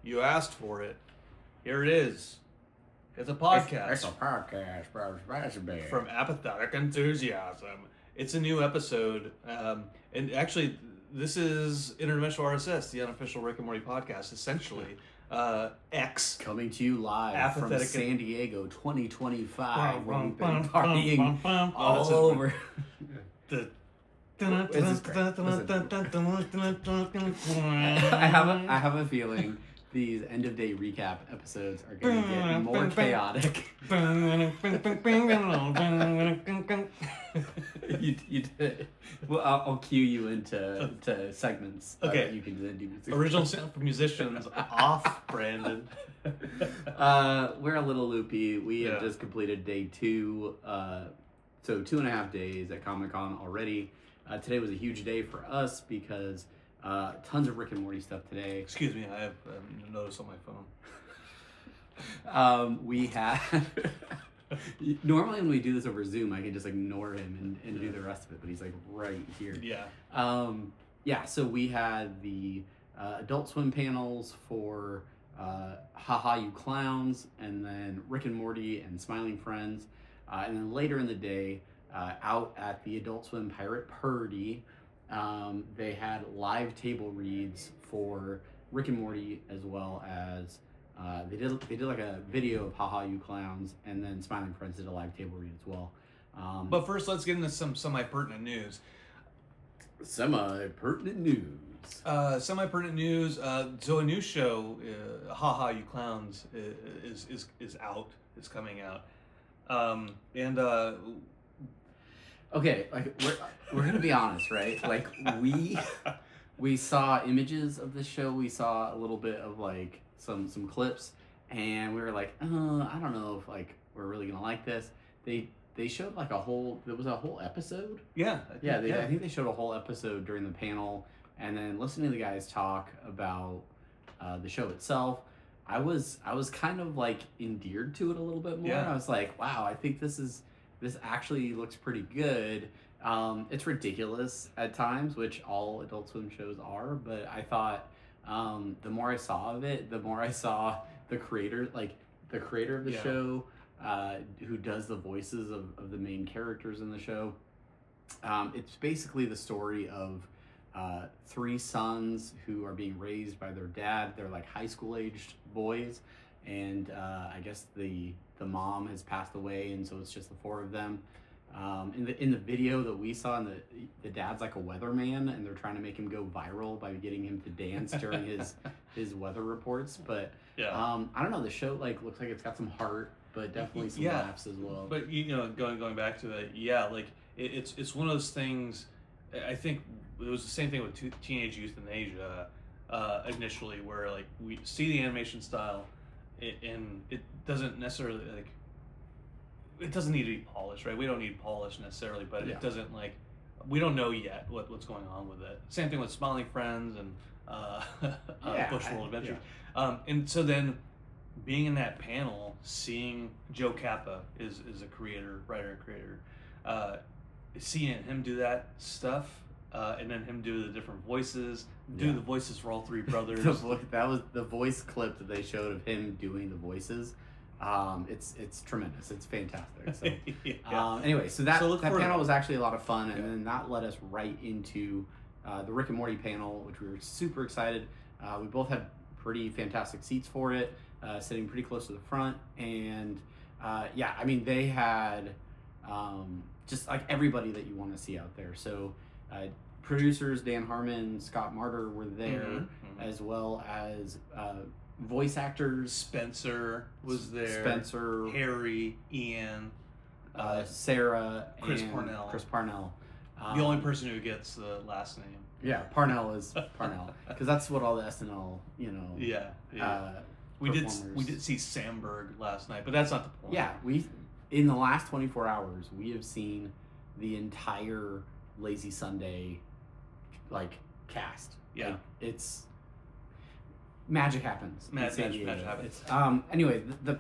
You asked for it. Here it is. It's a podcast. It's a podcast, bro. From Apathetic Enthusiasm. It's a new episode. And actually, this is Interdimensional RSS, the unofficial Rick and Morty podcast, essentially. X. Coming to you live Apathetic from San Diego 2025, where we've been partying all over. I have a feeling these end of day recap episodes are going to get more chaotic. you did it. Well, I'll cue you into segments. Okay. You can then do music. Original sound for musicians off, Brandon. We're a little loopy. We have just completed day 2. So 2.5 days at Comic-Con already. Today was a huge day for us because tons of Rick and Morty stuff today. Excuse me, I have a notice on my phone. We had... Normally when we do this over Zoom, I can just ignore him and do the rest of it, but he's like right here. Yeah. So we had the Adult Swim panels for Haha You Clowns, and then Rick and Morty and Smiling Friends. And then later in the day, out at the Adult Swim Pirate Party, they had live table reads for Rick and Morty, as well as they did like a video of Haha You Clowns, and then Smiling Friends did a live table read as well. But first, let's get into some semi-pertinent news. Semi-pertinent news. Semi-pertinent news. So a new show, Haha You Clowns, is out. Is coming out. Okay, like we're gonna be honest, right? Like we saw images of the show. We saw a little bit of like some clips, and we were like, I don't know if like we're really gonna like this. They showed like there was a whole episode. I think they showed a whole episode during the panel, and then listening to the guys talk about the show itself. I was kind of like endeared to it a little bit more. Yeah. I was like, wow, I think this actually looks pretty good. It's ridiculous at times, which all Adult Swim shows are, but I thought the more I saw of it, the more I saw the creator of the show, who does the voices of the main characters in the show. It's basically the story of 3 sons who are being raised by their dad. They're like high school aged boys, and I guess the mom has passed away, and so it's just the 4 of them. In the video that we saw, the dad's like a weatherman, and they're trying to make him go viral by getting him to dance during his weather reports. But I don't know, the show like looks like it's got some heart, but definitely some laughs as well. But going back to it, like it's one of those things. I think it was the same thing with Teenage Euthanasia initially, where like we see the animation style, and it doesn't necessarily like. It doesn't need to be polished, right? We don't need polish necessarily, but it doesn't like. We don't know yet what's going on with it. Same thing with Smiling Friends and Bushworld Adventures. And so then, being in that panel, seeing Joe Kappa is a writer and creator, seeing him do that stuff, and then him do the different voices, do the voices for all 3 brothers. That was the voice clip that they showed of him doing the voices. It's tremendous. It's fantastic. So, anyway, so that panel was actually a lot of fun, and then that led us right into the Rick and Morty panel, which we were super excited. We both had pretty fantastic seats for it, sitting pretty close to the front, and I mean they had just like everybody that you want to see out there. So producers Dan Harmon, Scott Martyr were there, as well as voice actors. Spencer was there. Harry, Ian, Sarah, Chris and Parnell. Chris Parnell. The only person who gets the last name. Yeah, Parnell is Parnell, because that's what all the SNL, We did see Samberg last night, but that's not the point. Yeah, in the last 24 hours, we have seen the entire Lazy Sunday, like, cast. Yeah, like, it's magic happens. Magic happens. Anyway, the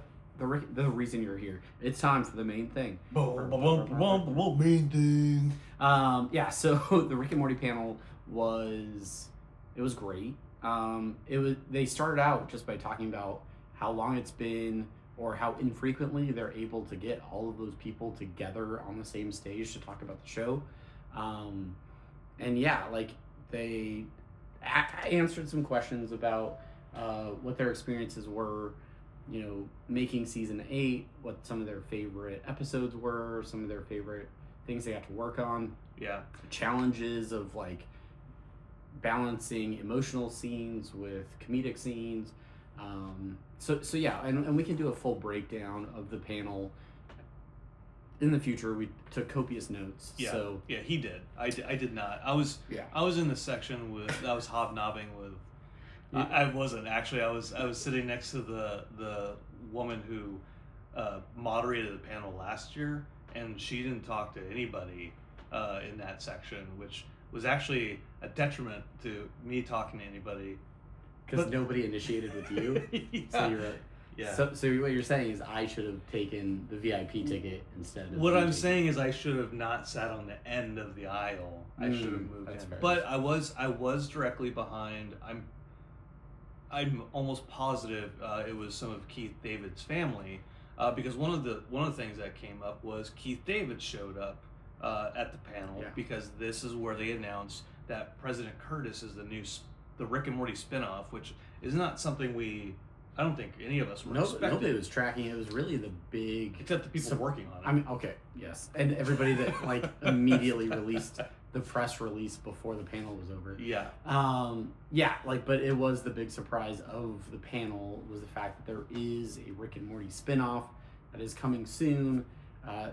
reason you're here, it's time for the main thing. Main thing. So the Rick and Morty panel was great. They started out just by talking about how long it's been or how infrequently they're able to get all of those people together on the same stage to talk about the show. And yeah, like they answered some questions about what their experiences were, making season 8, what some of their favorite episodes were, some of their favorite things they got to work on. Yeah. Challenges of like balancing emotional scenes with comedic scenes. So yeah, and we can do a full breakdown of the panel in the future. We took copious notes. Yeah. So yeah, he did. I did not. I was in the section I was hobnobbing with. I wasn't actually. I was sitting next to the woman who moderated the panel last year, and she didn't talk to anybody in that section, which was actually a detriment to me talking to anybody. Because nobody initiated with you. Yeah. So you're Yeah. So what you're saying is I should have taken the VIP ticket instead of. What I'm saying is I should have not sat on the end of the aisle. I should have moved in. Fair. But I was directly behind. I'm almost positive it was some of Keith David's family, because one of the things that came up was Keith David showed up at the panel because this is where they announced that President Curtis is the Rick and Morty spinoff, which is not something I don't think any of us were expecting. Nobody was tracking it. It was really the big... Except the people working on it. I mean, okay, yes. And everybody that, like, immediately released the press release before the panel was over. Yeah. But it was the big surprise of the panel was the fact that there is a Rick and Morty spinoff that is coming soon,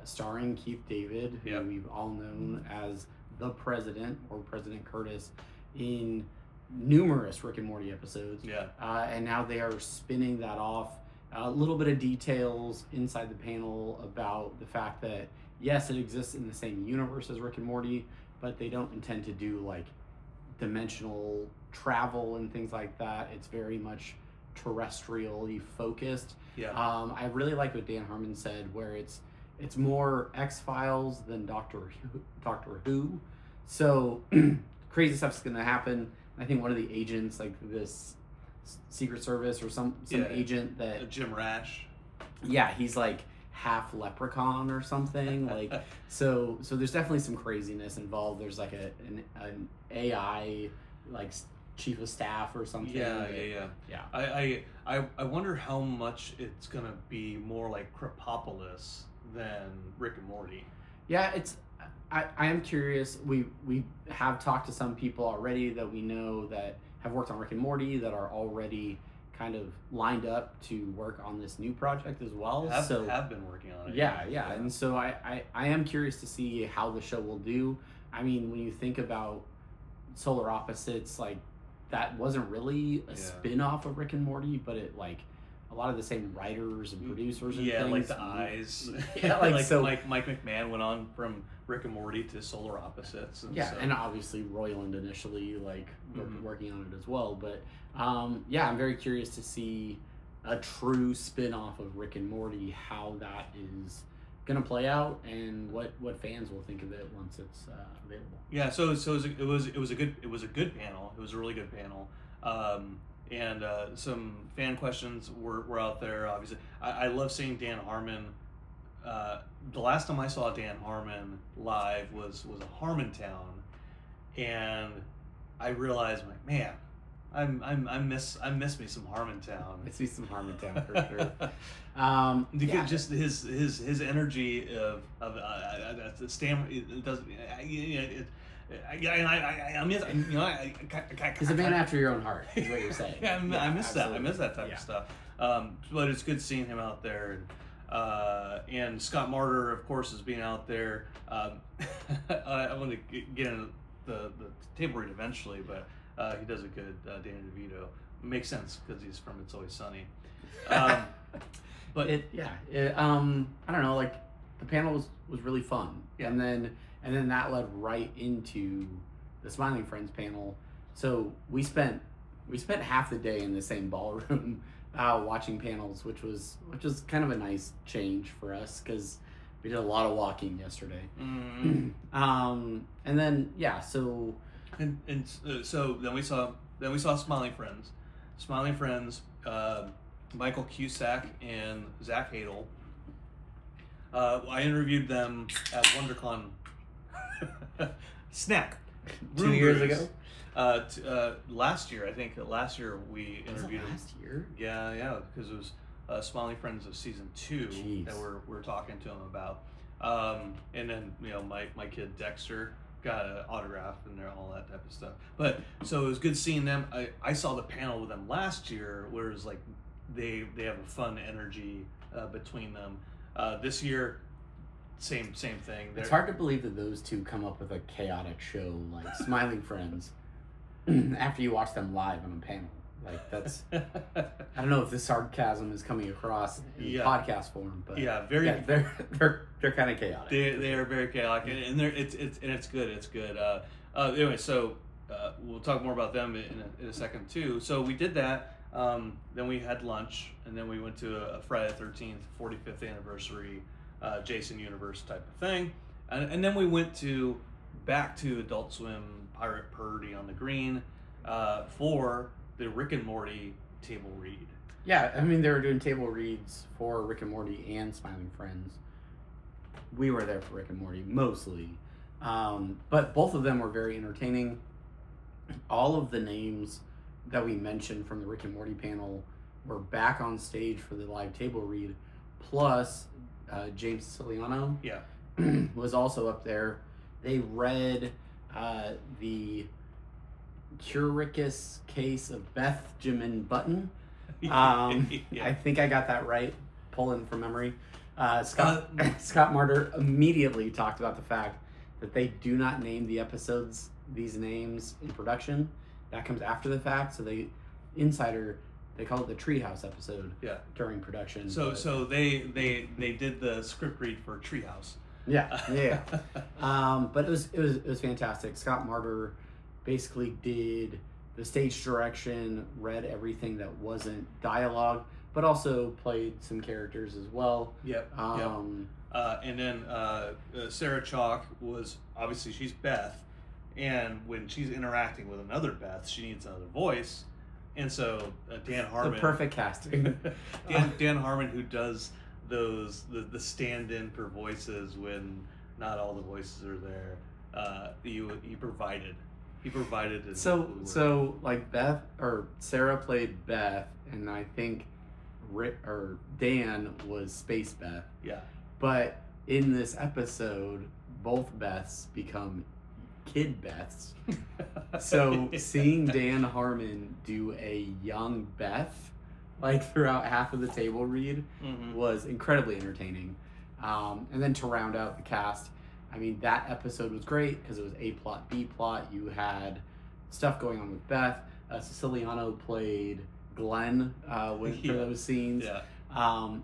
starring Keith David, who we've all known as the President, or President Curtis, in numerous Rick and Morty episodes. Yeah. And now they are spinning that off. A little bit of details inside the panel about the fact that, yes, it exists in the same universe as Rick and Morty, but they don't intend to do like dimensional travel and things like that. It's very much terrestrially focused. Yeah. I really like what Dan Harmon said, where it's more X-Files than Doctor Who. So crazy stuff's gonna happen. I think one of the agents, like this Secret Service or some agent that Jim Rash. Yeah, he's like half leprechaun or something. Like so there's definitely some craziness involved. There's like an AI like chief of staff or something. Yeah. I wonder how much it's gonna be more like Crepopolis than Rick and Morty. Yeah, I am curious. We have talked to some people already that we know that have worked on Rick and Morty that are already kind of lined up to work on this new project as well. Have been working on it. Yeah. And so I am curious to see how the show will do. I mean, when you think about Solar Opposites, like that wasn't really a spin-off of Rick and Morty, but it like a lot of the same writers and producers and things. Like the eyes. Mike McMahon went on from Rick and Morty to Solar Opposites. And obviously Roiland initially working on it as well. But I'm very curious to see a true spin-off of Rick and Morty, how that is gonna play out, and what fans will think of it once it's available. Yeah, so it was a good panel. It was a really good panel. And some fan questions were out there. Obviously, I love seeing Dan Harmon. The last time I saw Dan Harmon live was a Harmontown, and I realized, like, man, I miss me some Harmontown. I see some Harmontown for sure. Just his energy of the stamina. It doesn't. I miss. He's a man after your own heart, is what you're saying. I miss that. I miss that type of stuff. But it's good seeing him out there, and Scott Martyr, of course, is being out there. I want to get into the table read eventually, but he does a good Danny DeVito. Makes sense because he's from It's Always Sunny. But I don't know. Like the panel was really fun, and then that led right into the Smiling Friends panel. So we spent half the day in the same ballroom watching panels, which was kind of a nice change for us because we did a lot of walking yesterday. Mm-hmm. And then so then we saw Then we saw Smiling Friends. Smiling Friends, Michael Cusack and Zach Hadel. I interviewed them at WonderCon. Snack. 2 years ago? Last year, I think. Last year we interviewed them. Last year? Yeah, because it was Smiling Friends of season 2 Jeez. that we're talking to them about. And then my kid Dexter got an autograph and all that type of stuff. But so it was good seeing them. I saw the panel with them last year, where it was like they have a fun energy between them. This year, same thing. It's hard to believe that those two come up with a chaotic show like Smiling Friends after you watch them live on a panel. Like that's, I don't know if the sarcasm is coming across in podcast form, but they're kind of chaotic. They are very chaotic, and it's good. It's good. Anyway, so we'll talk more about them in a second too. So we did that. Then we had lunch, and then we went to a Friday the 13th 45th anniversary Jason Universe type of thing, and then we went back to Adult Swim Pirate Purdy on the Green for the Rick and Morty table read. Yeah, I mean, they were doing table reads for Rick and Morty and Smiling Friends. We were there for Rick and Morty, mostly. But both of them were very entertaining. All of the names that we mentioned from the Rick and Morty panel were back on stage for the live table read. Plus, James Siciliano was also up there. They read the Curicus case of Benjamin Button. I think I got that right, pulling from memory. Scott Martyr immediately talked about the fact that they do not name the episodes these names in production. That comes after the fact, so they call it the Treehouse episode during production. So they did the script read for Treehouse. Yeah. But it was fantastic. Scott Martyr basically did the stage direction, read everything that wasn't dialogue, but also played some characters as well. And then Sarah Chalk was, obviously she's Beth, and when she's interacting with another Beth, she needs another voice. And so Dan Harmon, the perfect casting. Dan Harmon, who does the stand-in for voices when not all the voices are there, he provided his so like Beth or Sarah played Beth, and I think Dan was Space Beth. Yeah. But in this episode, both Beths become Kid Beths. So seeing Dan Harmon do a young Beth like throughout half of the table read was incredibly entertaining. And then to round out the cast, I mean, that episode was great because it was A plot, B plot. You had stuff going on with Beth. Siciliano played Glenn for those scenes. Yeah.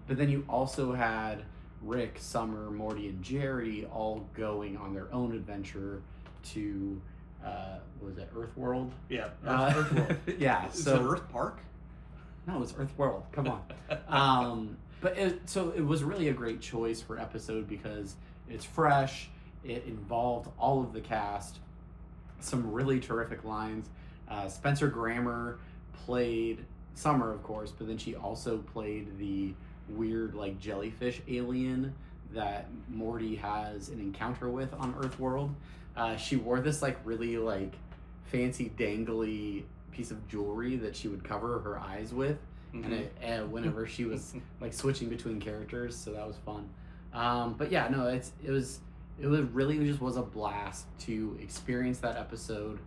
But then you also had Rick, Summer, Morty, and Jerry all going on their own adventure to, what was it, Earthworld? Yeah, Earthworld. Yeah. Is it Earth Park? No, it was Earthworld. Come on. But it was really a great choice for episode because it's fresh. It involved all of the cast. Some really terrific lines. Spencer Grammer played Summer, of course, but then she also played the weird like jellyfish alien that Morty has an encounter with on Earthworld. She wore this like really like fancy dangly piece of jewelry that she would cover her eyes with, and whenever she was like switching between characters, so that was fun. But yeah, no, it was really just was a blast to experience that episode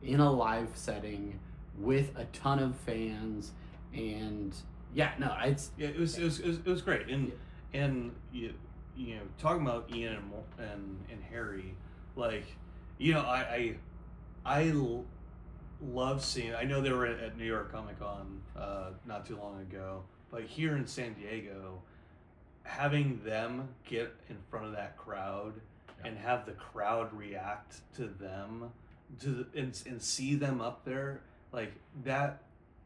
in a live setting with a ton of fans, and it was great. And you know, talking about Ian and Harry, like, you know, I love seeing. I know they were at New York Comic Con not too long ago, but here in San Diego, having them get in front of that crowd and have the crowd react to them, and see them up there, like that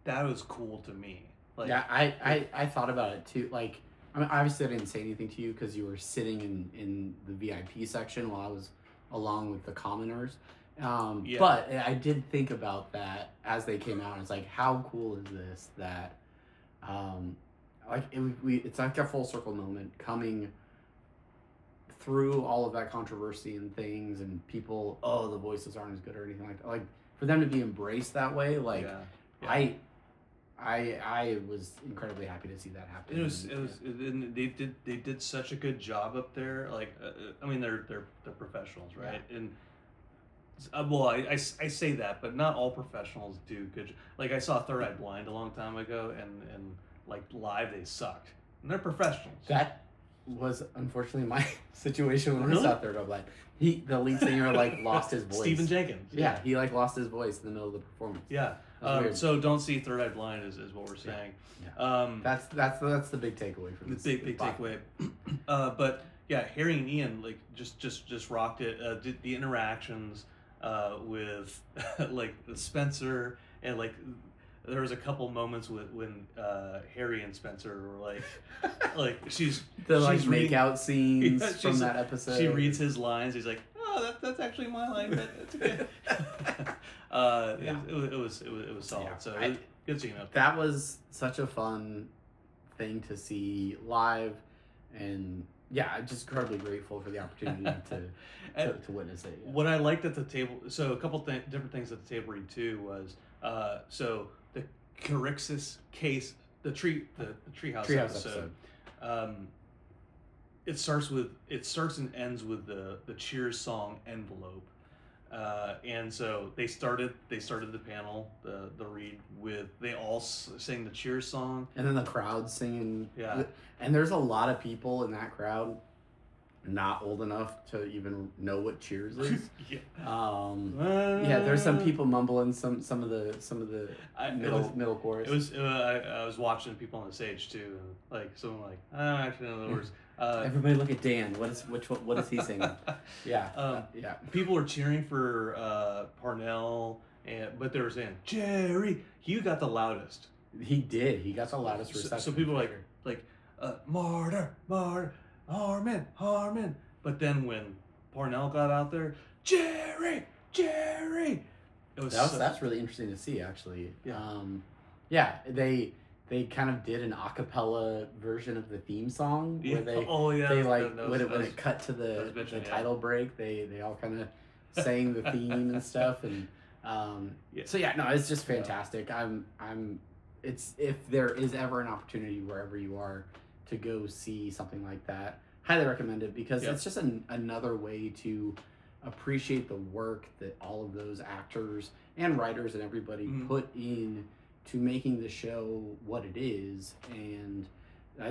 was cool to me. Like, yeah, I thought about it too. Like, I mean, obviously I didn't say anything to you because you were sitting in the VIP section while I was along with the commoners. Yeah. But I did think about that as they came out. It's like, how cool is this that, um, like it's like a full circle moment coming through all of that controversy and things, and people, oh, the voices aren't as good or anything like that. Like for them to be embraced that way, like Yeah. I was incredibly happy to see that happen. And they did such a good job up there. Like, I mean, they're professionals, right? Yeah. And well, I say that, but not all professionals do good. Like I saw Third Eye Blind a long time ago, and like live they sucked. And they're professionals. That was unfortunately my situation when Really? I saw Third Eye Blind. The lead singer like lost his voice. Stephen Jenkins. Yeah, he like lost his voice in the middle of the performance. Yeah. Weird. So don't see Third Eye Blind is what we're saying. Yeah. That's the big takeaway from this. The big takeaway. But yeah, Harry and Ian like just rocked it. Did the interactions with like Spencer, and like there was a couple moments when Harry and Spencer were like she's make out scenes Yeah, from that episode. She reads his lines. He's like, oh, that's actually my line. But it's okay. It was solid. Yeah. So good seeing it. That was such a fun thing to see live, and yeah, I'm just incredibly grateful for the opportunity to witness it. Yeah. What I liked at the table, so a couple different things at the table read too was so the Carixus case, the treehouse episode. It starts and ends with the Cheers song Envelope. And so they started the panel, the read with, they all sang the Cheers song, and then the crowd singing. Yeah. And there's a lot of people in that crowd not old enough to even know what Cheers is. Yeah. Yeah, there's some people mumbling some of the middle chorus. I was watching people on the stage too, and like someone like, I actually know the words. Everybody look at Dan. What is he singing? Yeah. Yeah. People were cheering for Parnell, but they were saying Jerry. He got the loudest. He did. He got the loudest reception. So people were like Martyr, Harmon. But then when Parnell got out there, Jerry. That's really interesting to see, actually. Yeah. They kind of did an a cappella version of the theme song where they when it cut to the title break, they all kind of sang the theme and stuff, and so yeah, no, it's just fantastic. It's, if there is ever an opportunity wherever you are to go see something like that, highly recommend it, because it's just another way to appreciate the work that all of those actors and writers and everybody put in to making the show what it is, and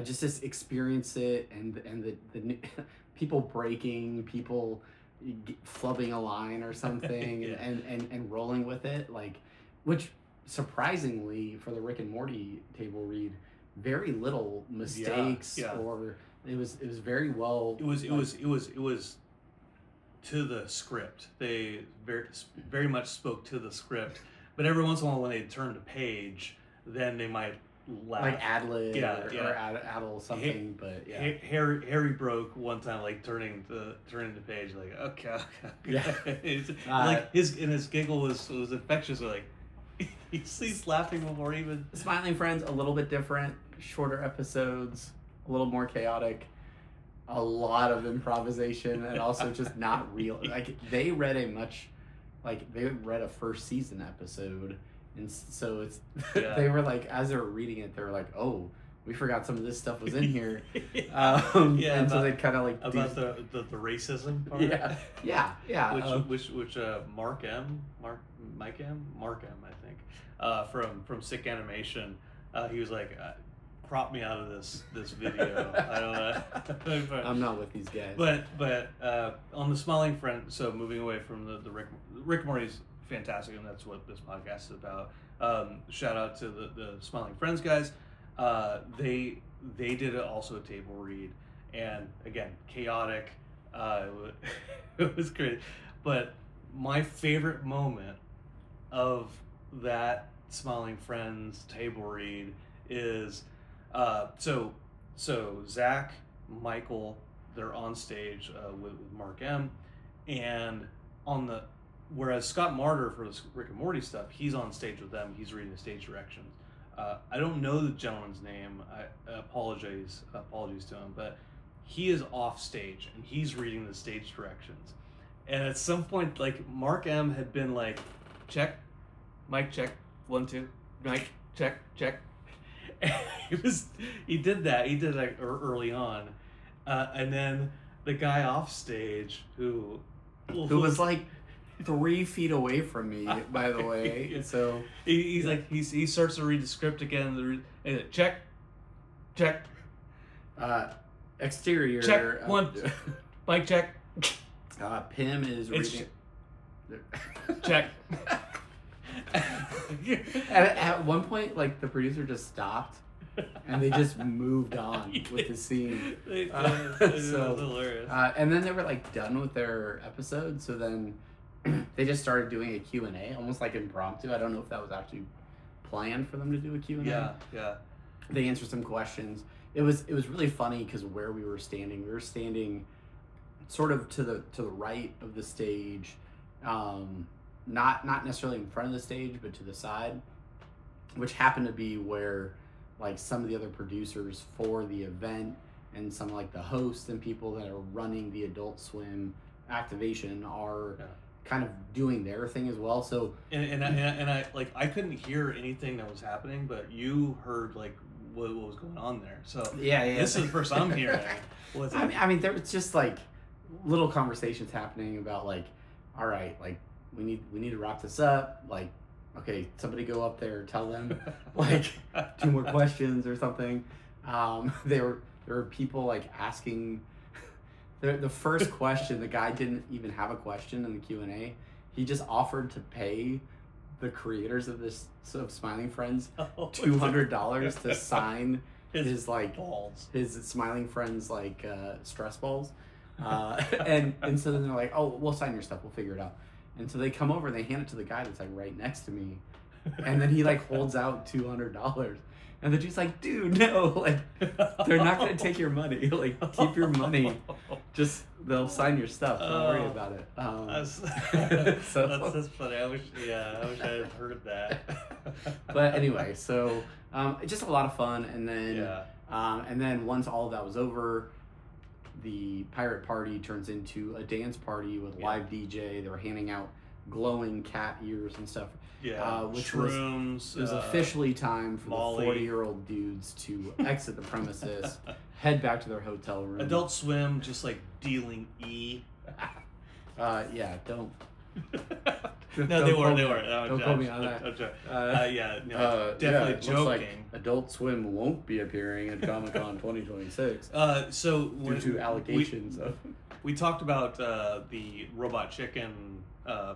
just experience it, and the people breaking, people flubbing a line or something, and rolling with it, like, which surprisingly for the Rick and Morty table read, very little mistakes, or it was very well. It was to the script. They very much spoke to the script. But every once in a while, when they turn the page, then they might laugh. Like ad-lib or addle something, but yeah. Harry broke one time, like turning the page, like, okay. Yeah. Like his giggle was infectious. Like he's laughing before even. Smiling Friends, a little bit different, shorter episodes, a little more chaotic, a lot of improvisation, and also just not real. Like they read a first season episode, and so it's they were like, as they were reading it, they were like, oh, we forgot some of this stuff was in here. And so they kind of like about the racism part. Yeah. Which Mark M, I think, from Sick Animation, he was like, crop me out of this video. I don't know. I'm not with these guys. But on the Smiling Friend, so moving away from the Rick Morty's fantastic, and that's what this podcast is about. Shout out to the Smiling Friends guys. They did also a table read, and again, chaotic. It was great. But my favorite moment of that Smiling Friends table read is so Zach, Michael, they're on stage with Mark M, and on whereas Scott Martyr for this Rick and Morty stuff, he's on stage with them. He's reading the stage directions. I don't know the gentleman's name. I apologize to him, but he is off stage and he's reading the stage directions. And at some point, like Mark M had been like, check, mic check, 1 2, mic check. And he did that early on, and then the guy off stage who was like 3 feet away from me, by the way. So he's like he starts to read the script again. And check. Exterior. Check 1. Mic check. Pim is reading. Check. At one point, like the producer just stopped, and they just moved on with the scene. So hilarious. And then they were like done with their episode. So then they just started doing a Q&A, almost like impromptu. I don't know if that was actually planned for them to do a Q&A. Yeah. They answered some questions. It was really funny because where we were standing sort of to the right of the stage, not necessarily in front of the stage, but to the side, which happened to be where like some of the other producers for the event and some like the hosts and people that are running the Adult Swim activation are kind of doing their thing as well. So and I like I couldn't hear anything that was happening, but you heard like what was going on there. So yeah. This is the first I'm hearing. I mean, there was just like little conversations happening about like, all right, like we need to wrap this up. Like, okay, somebody go up there, tell them like 2 more questions or something. There were people like asking. The first question, the guy didn't even have a question in the Q&A. He just offered to pay the creators of this Smiling Friends $200 to sign his like balls, his Smiling Friends like stress balls, and so then they're like, oh, we'll sign your stuff, we'll figure it out. And so they come over and they hand it to the guy that's like right next to me, and then he like holds out $200. And the dude's like, dude, no, like, they're not going to take your money. Like, keep your money. Just, they'll sign your stuff. Don't worry about it. That's funny. I wish I had heard that. But anyway, so, just a lot of fun. And then once all of that was over, the pirate party turns into a dance party with live DJ. They were handing out glowing cat ears and stuff. Which shrooms. It was officially time for Molly. the 40-year-old dudes to exit the premises, head back to their hotel room. Adult Swim just like dealing E. Don't. No, they weren't. Don't quote me on that. Definitely joking. Like Adult Swim won't be appearing at Comic-Con 2026. Due to allegations of. We talked about the Robot Chicken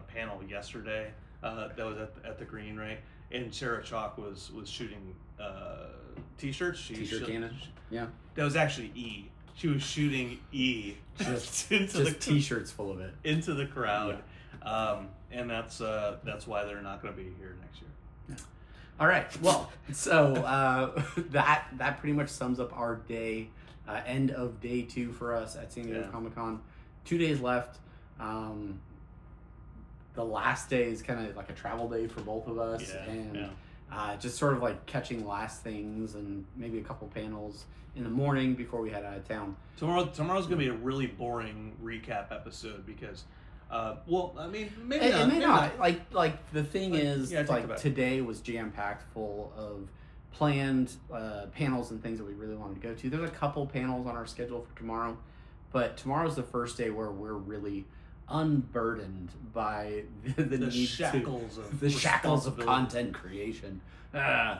panel yesterday. That was at the Green, right? And Sarah Chalk was shooting t-shirts. T-shirt cannon. Yeah. That was actually E. She was shooting E just the t-shirts full of it into the crowd, and that's why they're not going to be here next year. Yeah. All right. Well, so that pretty much sums up our day. End of day 2 for us at San Diego Comic-Con. 2 days left. The last day is kind of like a travel day for both of us, just sort of like catching last things and maybe a couple panels in the morning before we head out of town. Tomorrow's gonna be a really boring recap episode because, maybe it may not. Like the thing is, like today was jam packed full of planned panels and things that we really wanted to go to. There's a couple panels on our schedule for tomorrow, but tomorrow's the first day where we're really unburdened by the shackles of content creation.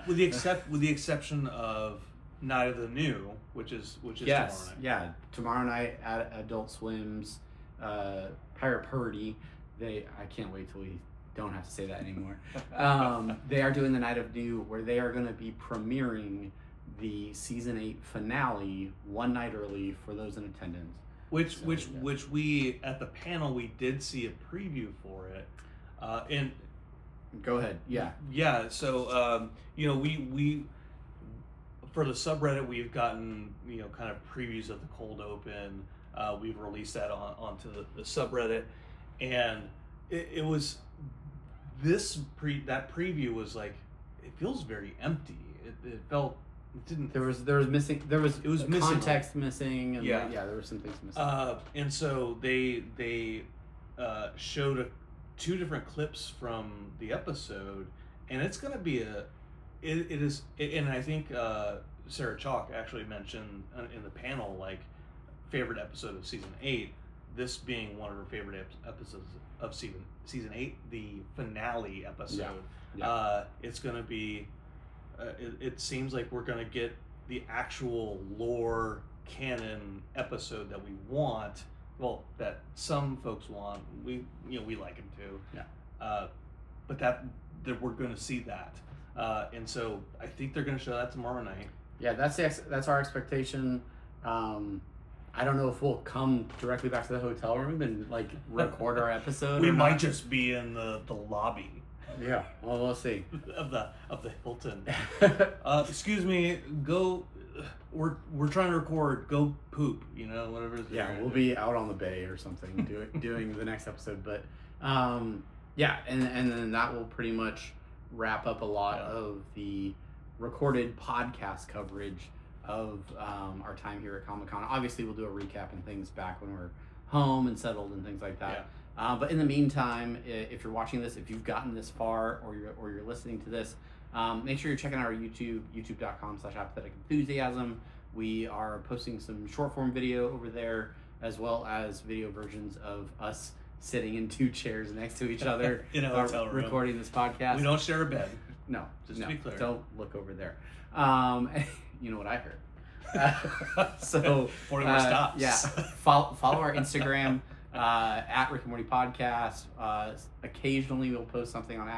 With the exception of Night of the New, which is tomorrow night. Yeah, tomorrow night at Adult Swim's Pirate Party. I can't wait till we don't have to say that anymore. They are doing the Night of New, where they are going to be premiering the season 8 finale one night early for those in attendance. Which we at the panel we did see a preview for it, and go ahead. Yeah. So we for the subreddit we've gotten kind of previews of the cold open. We've released that onto the subreddit, and it was that preview was like, it feels very empty. It felt, it didn't. There was missing. It was missing context missing. And Yeah. there were some things missing. And so they showed two different clips from the episode, and it's gonna be and I think Sarah Chalk actually mentioned in the panel, like, favorite episode of season 8, this being one of her favorite episodes of season 8, the finale episode. Yeah. It's gonna be it seems like we're gonna get the actual lore canon episode that we want, well, that some folks want. We like them too. Yeah. But that we're going to see that, and so I think they're going to show that tomorrow night. Yeah, that's our expectation. I don't know if we'll come directly back to the hotel room and like record our episode. We or might not. just be in the lobby. Yeah. Well, we'll see. of the Hilton. Excuse me. Go. We're trying to record. Go poop. Whatever. Yeah, we'll be out on the bay or something doing the next episode. But yeah, and then that will pretty much wrap up a lot of the recorded podcast coverage of our time here at Comic-Con. Obviously, we'll do a recap and things back when we're home and settled and things like that. Yeah. But in the meantime, if you're watching this, if you've gotten this far, or you're listening to this, make sure you're checking out our YouTube, youtube.com/apatheticenthusiasm. We are posting some short form video over there, as well as video versions of us sitting in 2 chairs next to each other in a hotel room recording this podcast. We don't share a bed. No, Just to be clear. Don't look over there. You know what I heard. So 40 more stops. Yeah, follow our Instagram at Rick and Morty Podcast. Occasionally we'll post something on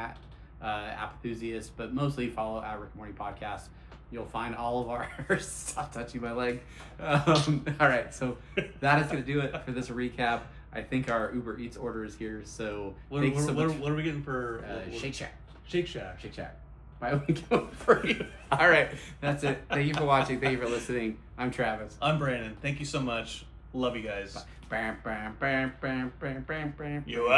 Apathusiast, but mostly follow at Rick and Morty Podcast. You'll find all of our stop touching my leg. All right, so that is going to do it for this recap. I think our Uber Eats order is here, so What are we getting for Shake Shack? Shake Shack. Shake Shack. Buy one get one free. All right, that's it. Thank you for watching. Thank you for listening. I'm Travis. I'm Brandon. Thank you so much. Love you guys. Bam, bam, bam, bam, bam, bam, bam. You